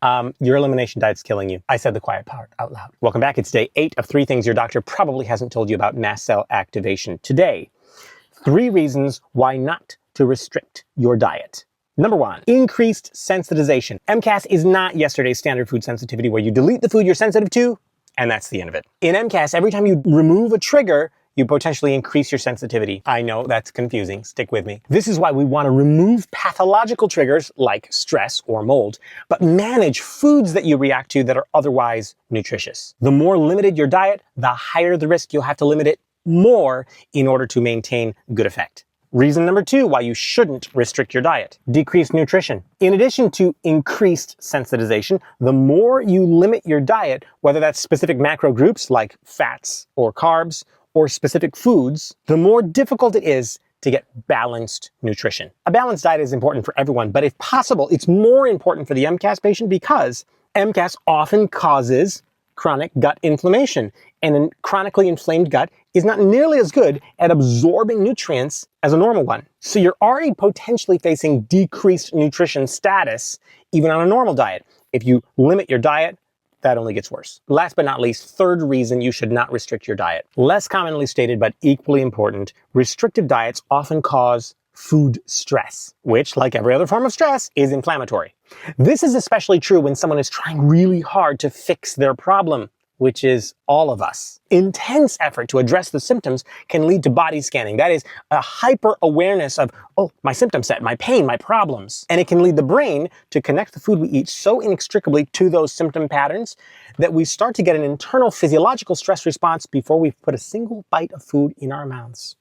Your elimination diet's killing you. I said the quiet part out loud. Welcome back. It's day 8 of 3 things your doctor probably hasn't told you about mast cell activation. Today, 3 reasons why not to restrict your diet. Number 1, increased sensitization. MCAS is not yesterday's standard food sensitivity where you delete the food you're sensitive to, and that's the end of it. In MCAS, every time you remove a trigger, you potentially increase your sensitivity. I know that's confusing. Stick with me. This is why we want to remove pathological triggers like stress or mold, but manage foods that you react to that are otherwise nutritious. The more limited your diet, the higher the risk you'll have to limit it more in order to maintain good effect. Reason number 2 why you shouldn't restrict your diet: decreased nutrition. In addition to increased sensitization, the more you limit your diet, whether that's specific macro groups like fats or carbs or specific foods, the more difficult it is to get balanced nutrition. A balanced diet is important for everyone, but if possible, it's more important for the MCAS patient because MCAS often causes chronic gut inflammation, and a chronically inflamed gut is not nearly as good at absorbing nutrients as a normal one. So you're already potentially facing decreased nutrition status even on a normal diet. If you limit your diet, that only gets worse. Last but not least, 3rd reason you should not restrict your diet. Less commonly stated, but equally important, restrictive diets often cause food stress, which, like every other form of stress, is inflammatory. This is especially true when someone is trying really hard to fix their problem, which is all of us. Intense effort to address the symptoms can lead to body scanning. That is a hyper-awareness of, oh, my symptom set, my pain, my problems. And it can lead the brain to connect the food we eat so inextricably to those symptom patterns that we start to get an internal physiological stress response before we've put a single bite of food in our mouths.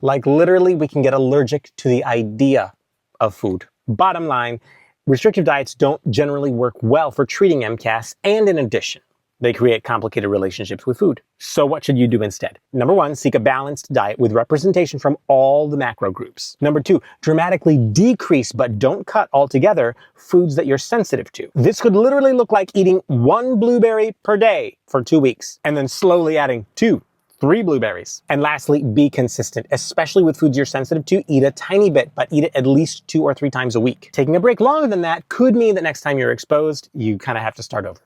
Like literally, we can get allergic to the idea of food. Bottom line, restrictive diets don't generally work well for treating MCAS, and in addition, they create complicated relationships with food. So what should you do instead? Number 1, seek a balanced diet with representation from all the macro groups. Number 2, dramatically decrease, but don't cut altogether, foods that you're sensitive to. This could literally look like eating 1 blueberry per day for 2 weeks, and then slowly adding 2, 3 blueberries. And lastly, be consistent, especially with foods you're sensitive to. Eat a tiny bit, but eat it at least 2 or 3 times a week. Taking a break longer than that could mean that next time you're exposed, you kind of have to start over.